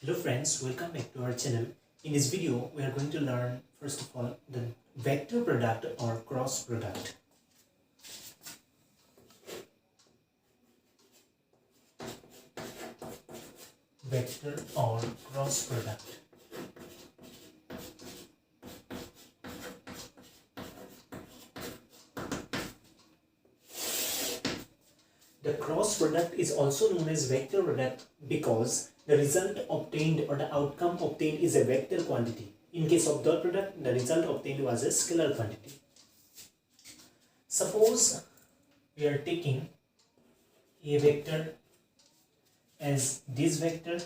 Hello friends, welcome back to our channel. In this video, we are going to learn first of all the vector product or cross product. Vector or cross product. The cross product is also known as vector product because the result obtained or the outcome obtained is a vector quantity. In case of dot product, the result obtained was a scalar quantity. Suppose we are taking a vector as this vector.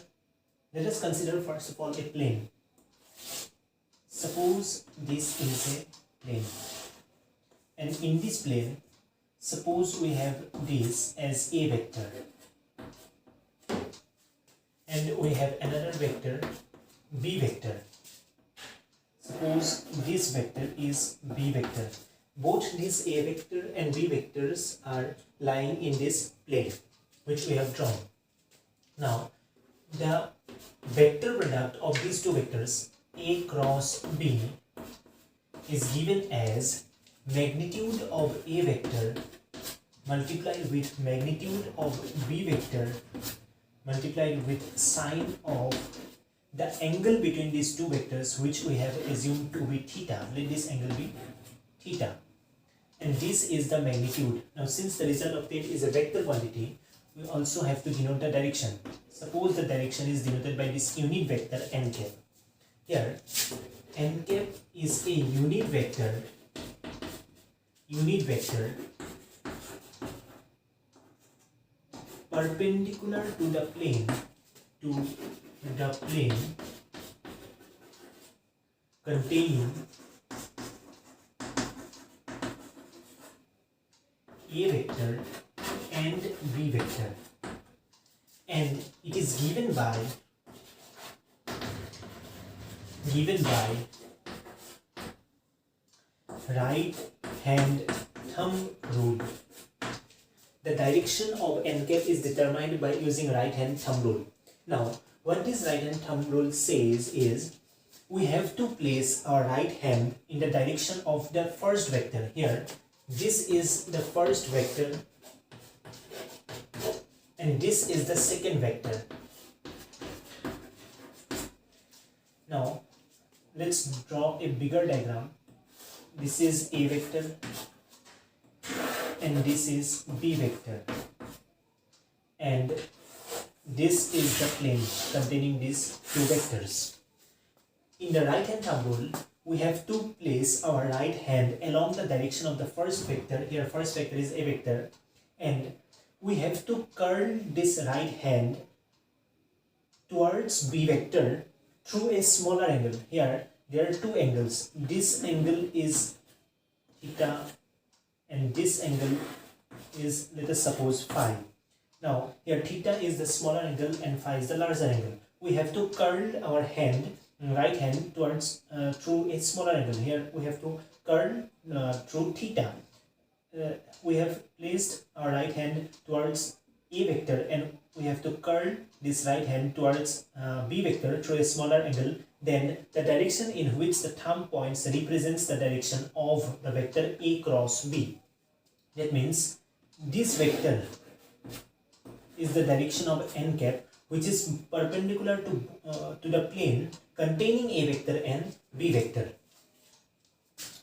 Let us consider first of all a plane. Suppose this is a plane, and in this plane, suppose we have this as a vector, and we have another vector, b vector. Suppose this vector is b vector. Both this a vector and b vectors are lying in this plane which we have drawn. Now, the vector product of these two vectors, a cross b, is given as magnitude of a vector multiplied with magnitude of b vector multiplied with sine of the angle between these two vectors, which we have assumed to be theta. Let this angle be theta, and this is the magnitude. Now, since the result obtained is a vector quantity, we also have to denote the direction. Suppose the direction is denoted by this unit vector n cap. Here n cap is a unit vector perpendicular to the plane containing a vector and b vector, and it is given by right hand thumb rule. The direction of n cap is determined by using right hand thumb rule. Now, what this right hand thumb rule says is we have to place our right hand in the direction of the first vector. Here, this is the first vector and this is the second vector. Now, let's draw a bigger diagram. This is a vector and this is b vector, and this is the plane containing these two vectors. In the right hand thumb rule, we have to place our right hand along the direction of the first vector. Here first vector is a vector, and we have to curl this right hand towards b vector through a smaller angle. Here there are two angles. This angle is theta and this angle is, let us suppose, phi. Now, here theta is the smaller angle and phi is the larger angle. We have to curl our right hand towards through a smaller angle. Here we have to curl through theta. We have placed our right hand towards a vector and we have to curl this right hand towards b vector through a smaller angle. Then the direction in which the thumb points represents the direction of the vector a cross b. That means this vector is the direction of n cap, which is perpendicular to the plane containing a vector and b vector.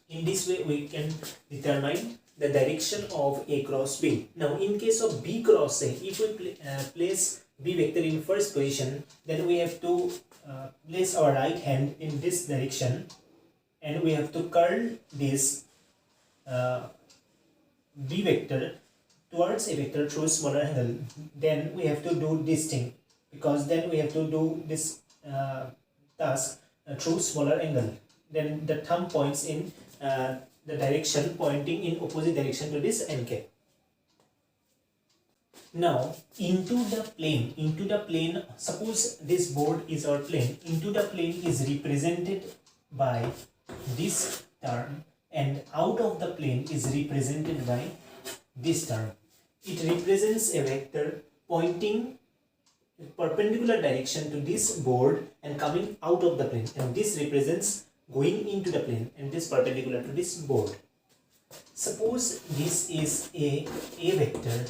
In this way, we can determine the direction of a cross b. Now, in case of b cross a, if we place b vector in first position, then we have to place our right hand in this direction and we have to curl this b vector towards a vector through a smaller angle. Then we have to do this thing, because then we have to do this task through smaller angle. Then the thumb points in the direction pointing in opposite direction to this n cap. Now, into the plane, suppose this board is our plane. Into the plane is represented by this term, and out of the plane is represented by this term. It represents a vector pointing perpendicular direction to this board and coming out of the plane, and this represents going into the plane, and this perpendicular to this board. Suppose this is a vector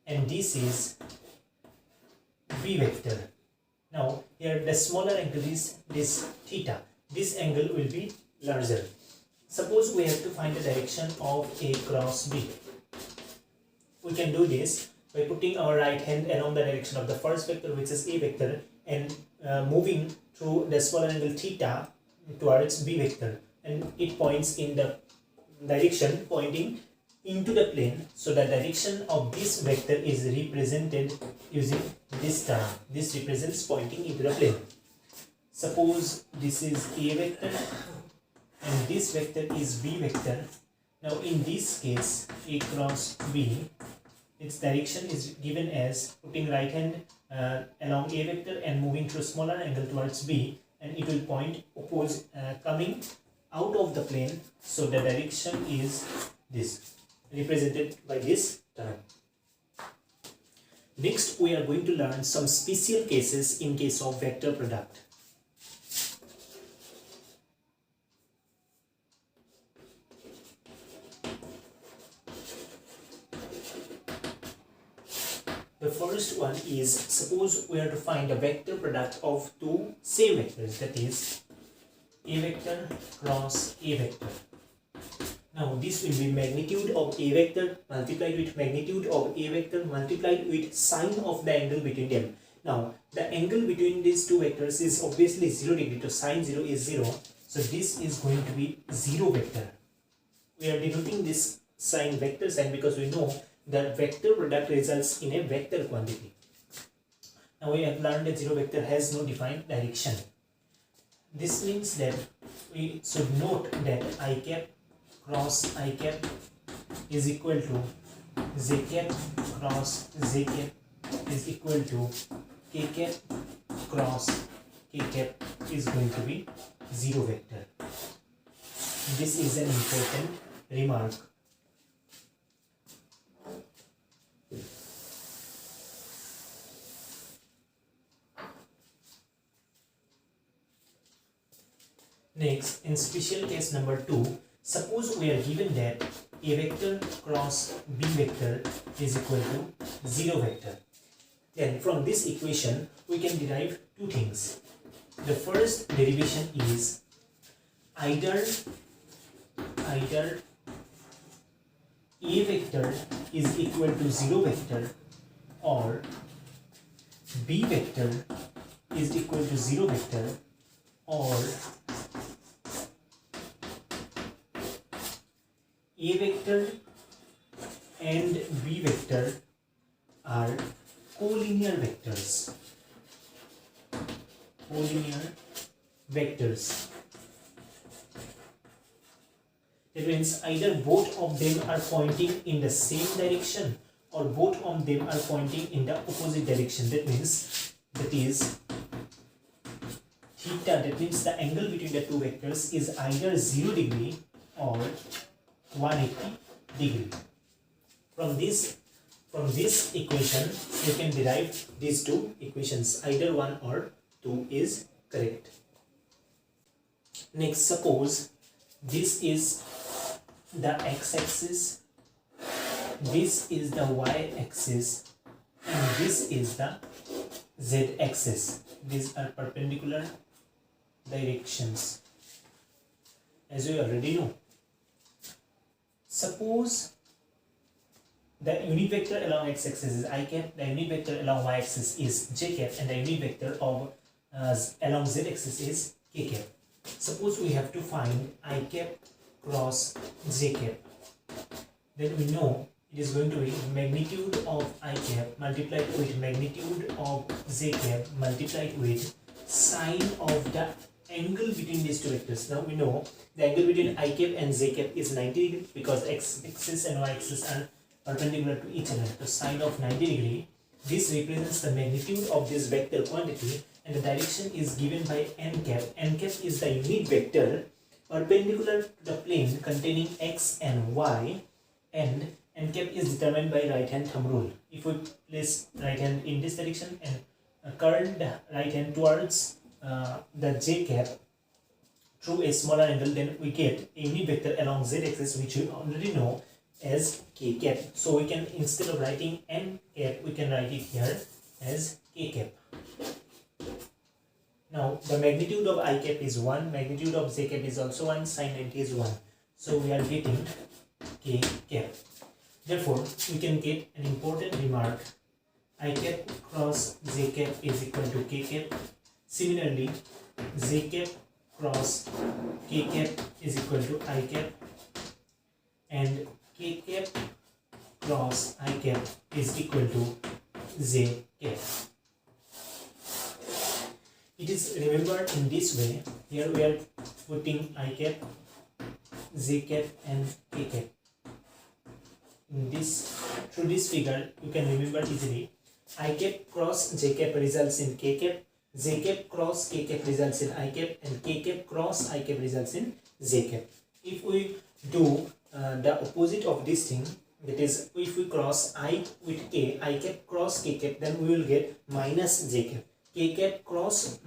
and this is b vector. Now here the smaller angle is this theta. This angle will be larger. Suppose we have to find the direction of A cross B. We can do this by putting our right hand along the direction of the first vector, which is A vector, and moving through the smaller angle theta towards B vector, and it points in the direction pointing into the plane. So the direction of this vector is represented using this term. This represents pointing into the plane. Suppose this is A vector and this vector is B vector. Now in this case, A cross B, its direction is given as putting right hand along A vector and moving through smaller angle towards B, and it will point coming out of the plane. So the direction is this, represented by this term. Next, we are going to learn some special cases in case of vector product. The first one is, suppose we are to find a vector product of two same vectors, that is A vector cross A vector. Now this will be magnitude of A vector multiplied with magnitude of A vector multiplied with sine of the angle between them. Now the angle between these two vectors is obviously 0 degree, so sine 0 is 0. So this is going to be 0 vector. We are denoting this sign vector sign because we know that vector product results in a vector quantity. Now we have learned that 0 vector has no defined direction. This means that we should note that I cap cross I cap is equal to j cap cross j cap is equal to k cap cross k cap is going to be 0 vector. This is an important remark. Next, in special case number 2, suppose we are given that A vector cross B vector is equal to 0 vector. Then from this equation, we can derive two things. The first derivation is either A vector is equal to 0 vector or B vector is equal to 0 vector, or A vector and B vector are collinear vectors. Collinear vectors. That means either both of them are pointing in the same direction or both of them are pointing in the opposite direction. That means theta, that means the angle between the two vectors is either 0 degree or 180 degree. From this equation, you can derive these two equations. Either one or two is correct. Next, suppose this is the x-axis, this is the y-axis, and this is the z-axis. These are perpendicular directions, as we already know. Suppose the unit vector along x-axis is I cap, the unit vector along y-axis is j cap, and the unit vector of along z-axis is k cap. Suppose we have to find I cap cross j cap. Then we know it is going to be magnitude of I cap multiplied with magnitude of j cap multiplied with sine of the angle between these two vectors. Now we know the angle between I cap and j cap is 90 degree because x-axis and y-axis are perpendicular to each other. So sine of 90 degree, this represents the magnitude of this vector quantity, and the direction is given by n cap. N cap is the unit vector perpendicular to the plane containing x and y, and n cap is determined by right hand thumb rule. If we place right hand in this direction and curl the right hand towards the j cap through a smaller angle, then we get a unit vector along z axis, which we already know as k cap. So we can, instead of writing n cap, we can write it here as k cap. Now the magnitude of I cap is 1, magnitude of j cap is also 1, sin 90 is 1. So we are getting k cap. Therefore, we can get an important remark: I cap cross j cap is equal to k cap. Similarly, j cap cross k cap is equal to I cap, and k cap cross I cap is equal to j cap. It is remembered in this way. Here we are putting I cap, j cap and k cap. Through this figure you can remember easily. I cap cross j cap results in k cap, j cap cross k cap results in I cap, and k cap cross I cap results in j cap. If we do the opposite of this thing, that is, if we cross I with k, I cap cross k cap, then we will get minus j cap. K cap cross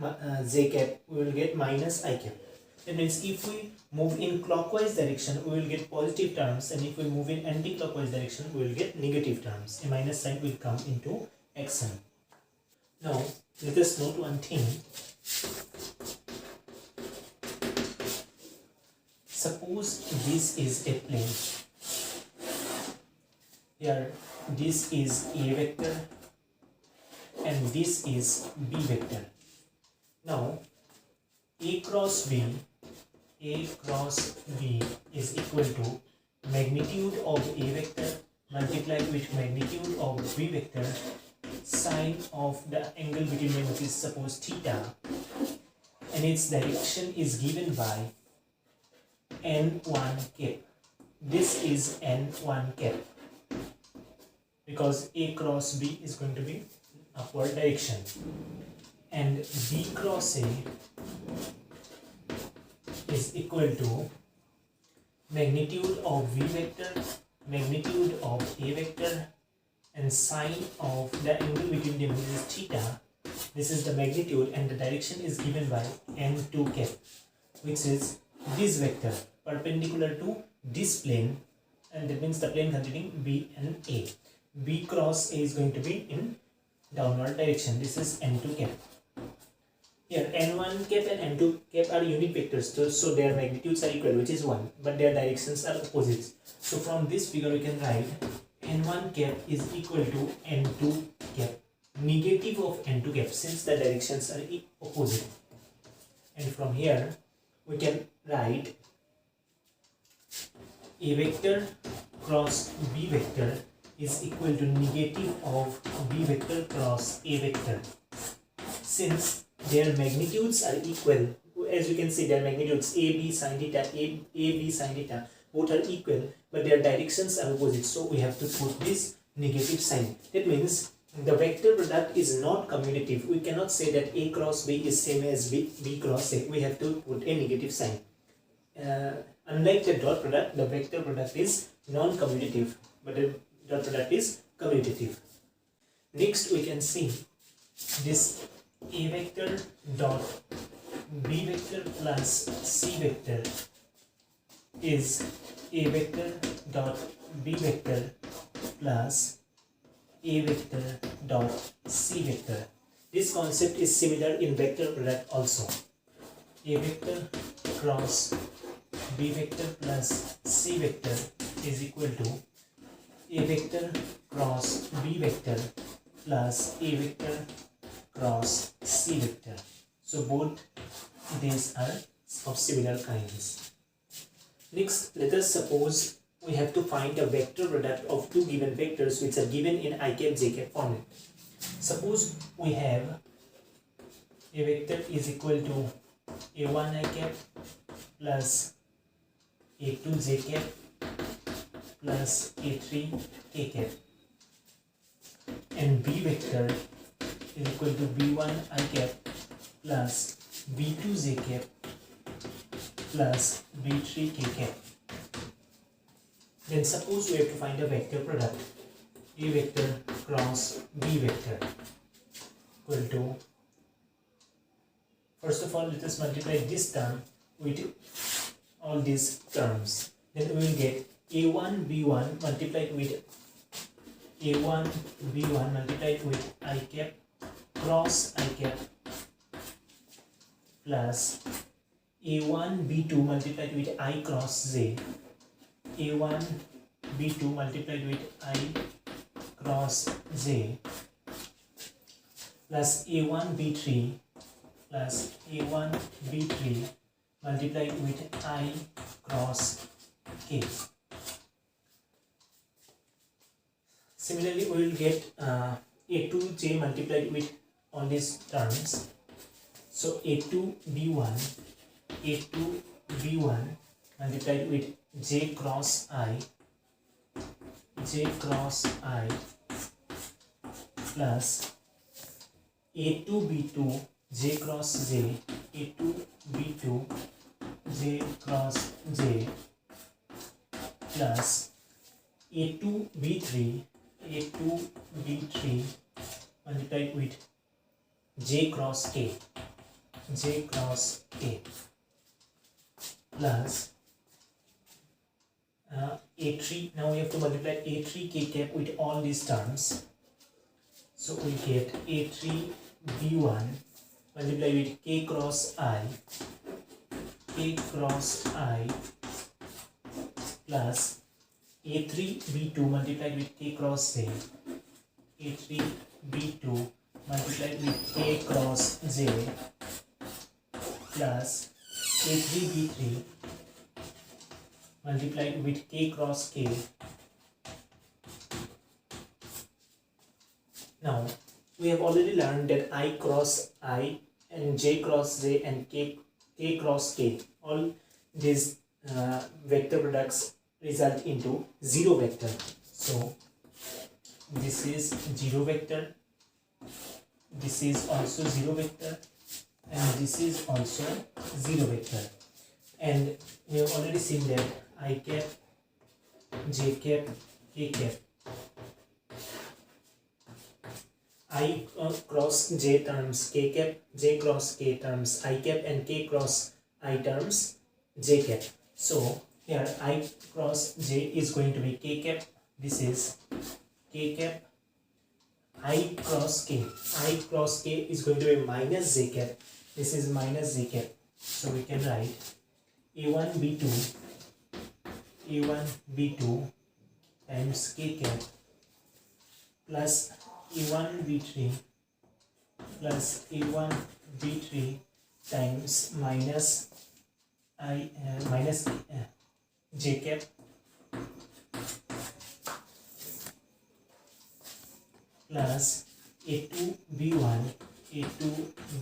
j cap, we will get minus I cap. That means if we move in clockwise direction, we will get positive terms, and if we move in anti-clockwise direction, we will get negative terms. A minus sign will come into action. Now let us note one thing. Suppose this is a plane. Here this is A vector and this is B vector. Now A cross B is equal to magnitude of A vector multiplied with magnitude of B vector sine of the angle between them, which is suppose theta, and its direction is given by n1 cap. This is n1 cap because A cross B is going to be upward direction, and B cross A is equal to magnitude of V vector, magnitude of A vector, and sine of the angle between them, which is theta. This is the magnitude, and the direction is given by n2 cap, which is this vector perpendicular to this plane, and that means the plane containing B and A. B cross A is going to be in downward direction. This is n2 cap. Here n1 cap and n2 cap are unit vectors, so their magnitudes are equal, which is 1, but their directions are opposites. So from this figure we can write n1 cap is equal to n2 cap, negative of n2 cap, since the directions are opposite. And from here we can write A vector cross B vector is equal to negative of B vector cross A vector. Since their magnitudes are equal, as you can see, their magnitudes AB sin theta, AB sin theta, both are equal, but their directions are opposite. So we have to put this negative sign. That means the vector product is not commutative. We cannot say that A cross B is same as B cross A. We have to put a negative sign. Unlike the dot product, the vector product is non-commutative, but the dot product is commutative. Next we can see this A vector dot B vector plus C vector is A vector dot B vector plus A vector dot C vector. This concept is similar in vector product also. A vector cross B vector plus C vector is equal to A vector cross B vector plus A vector cross C vector. So both these are of similar kinds. Next, let us suppose we have to find a vector product of two given vectors which are given in I cap j cap format. Suppose we have a vector is equal to a1 I cap plus a2 j cap plus a3 k cap, and b vector is equal to b1 I cap plus b2 j cap plus b3 k cap. Then suppose we have to find a vector product. A vector cross B vector equal to, first of all let us multiply this term with all these terms. Then we will get A1 B1 multiplied with A1 B1 multiplied with I cap cross I cap plus A1 B2 multiplied with I cross J, A1 B2 multiplied with I cross J plus A1 B3 plus A1 B3 multiplied with I cross K. Similarly, we will get A2J multiplied with all these terms. So A2 B1 multiplied with J cross I plus A2 B2 J cross J, A2 B2 J cross J plus A2 B3 multiplied with J cross K plus A3. Now we have to multiply A3 K cap with all these terms. So we get A3 B1 multiplied with K cross I plus A3 B2 multiplied with K cross J, A3 B2 multiplied with K cross J plus A3 B3 multiplied with K cross K. Now we have already learned that I cross I and J cross J and K cross K, all these vector products result into zero vector. So this is zero vector, this is also zero vector, and this is also zero vector. And we have already seen that I cap, J cap, K cap, I cross J terms K cap, J cross K terms I cap, and K cross I terms J cap. So here I cross J is going to be K cap, this is K cap, I cross K is going to be minus J cap, this is minus J cap. So we can write A1 B2 times K cap plus A1 B3 plus A1 B3 times minus J cap plus A2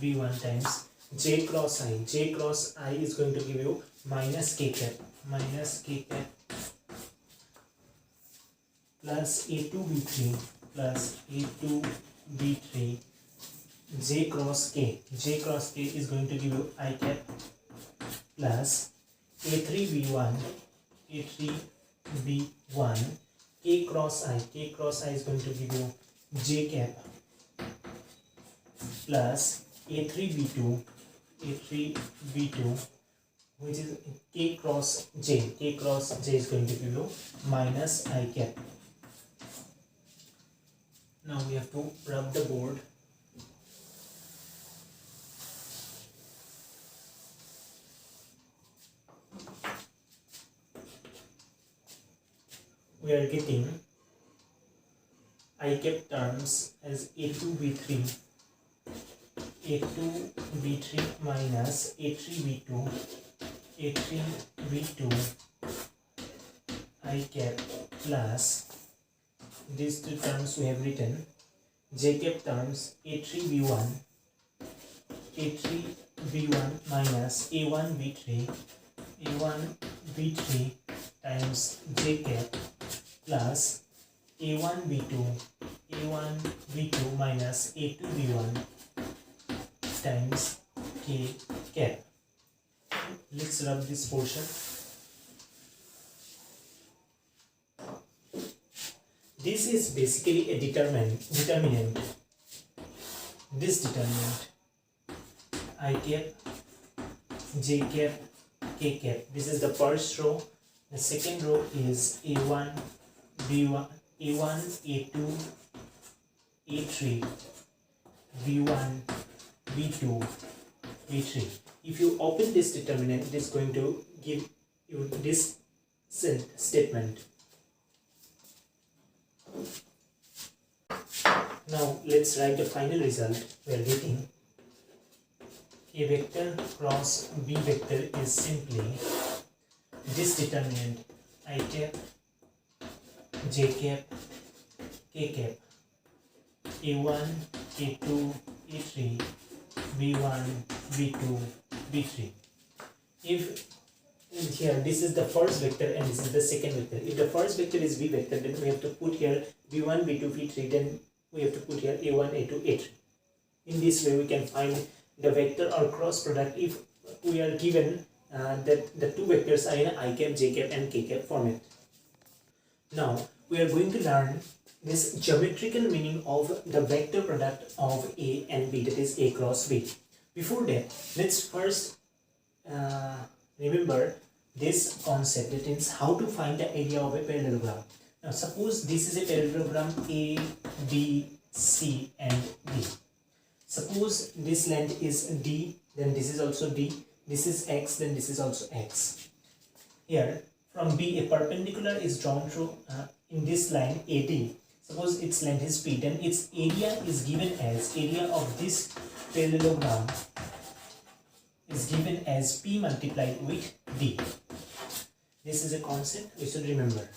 B1 times J cross I is going to give you minus K cap plus A2 B3 J cross K is going to give you I cap plus A3 B1 K cross I is going to give you J cap plus A3 B2 which is K cross J is going to give you minus I cap. Now we have to rub the board. We are getting I cap terms as A2 B3 minus A3 B2 I cap plus these two terms we have written J cap terms A3 B1 minus A1 B3 times J cap plus A1 B2 minus A2 B1 times K cap. Let's rub this portion. This is basically a determinant. This determinant I cap, j cap, k cap. This is the first row. The second row is a1, b1, a1, a2, a3, b1, b2, b3. If you open this determinant, it is going to give you this statement. Now let's write the final result. We are getting a vector cross b vector is simply this determinant I cap, j cap, k cap, a1, a2, a3, b1, b2, b3. If here this is the first vector and this is the second vector. If the first vector is b vector, then we have to put here b1, b2, b3, then we have to put here a1, a2, a3. In this way we can find the vector or cross product if we are given that the two vectors are in I cap, j cap and k cap format. Now we are going to learn this geometrical meaning of the vector product of A and B, that is A cross B. Before that, let's first remember this concept, that is how to find the area of a parallelogram. Now suppose this is a parallelogram A, B, C and D. Suppose this length is D, then this is also D, this is X, then this is also X. Here from B a perpendicular is drawn through in this line AD. Suppose its length is P, then its area is given as, area of this parallelogram is given as P multiplied with D. This is a concept we should remember.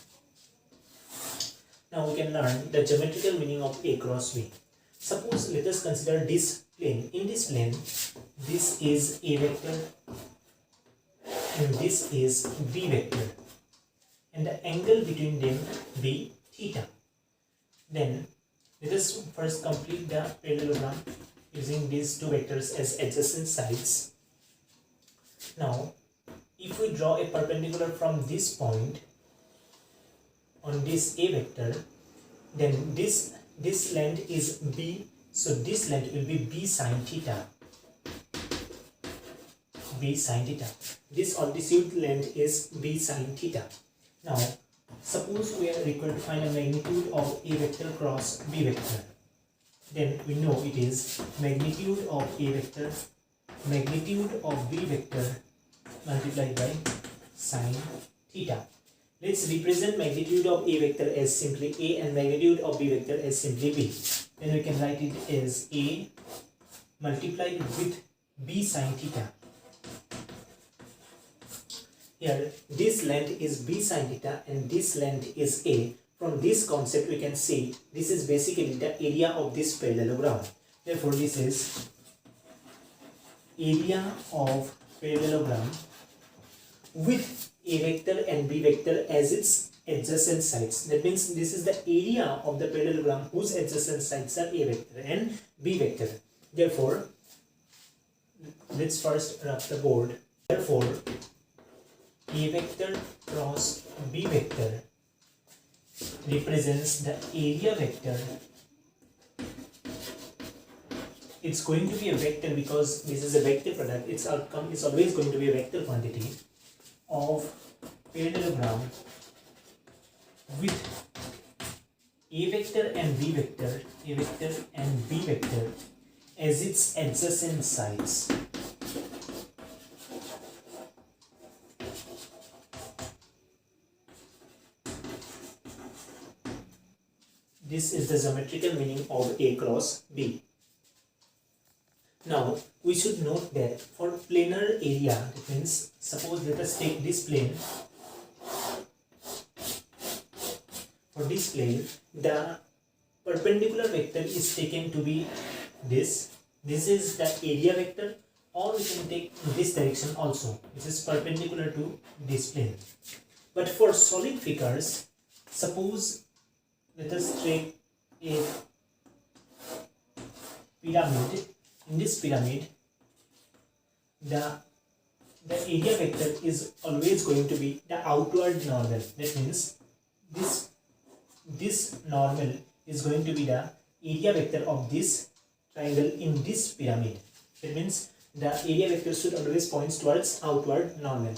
Now we can learn the geometrical meaning of A cross B. Suppose let us consider this plane. In this plane, this is A vector and this is B vector, and the angle between them be theta. Then let us first complete the parallelogram using these two vectors as adjacent sides. Now if we draw a perpendicular from this point on this A vector, then this length is B, so this length will be B sin theta. B sin theta. This altitude length is B sin theta. Now suppose we are required to find a magnitude of A vector cross B vector. Then we know it is magnitude of A vector, magnitude of B vector multiplied by sin theta. Let's represent magnitude of A vector as simply A and magnitude of B vector as simply B. Then we can write it as A multiplied with B sin theta. Here this length is B sin theta and this length is A. From this concept we can see this is basically the area of this parallelogram. Therefore this is area of parallelogram with A vector and B vector as its adjacent sides. That means this is the area of the parallelogram whose adjacent sides are A vector and B vector. Therefore, let's first rub the board. Therefore, A vector cross B vector represents the area vector. It's going to be a vector because this is a vector product. Its outcome is always going to be a vector quantity of parallelogram with A vector and B vector, A vector and B vector as its adjacent sides. This is the geometrical meaning of A cross B. Now we should note that for planar area, that means suppose let us take this plane. For this plane, the perpendicular vector is taken to be this. This is the area vector, or we can take this direction also, which is perpendicular to this plane. But for solid figures, suppose let us take a pyramid. In this pyramid, the area vector is always going to be the outward northern. That means this this normal is going to be the area vector of this triangle in this pyramid. It means the area vector should always point towards outward normal.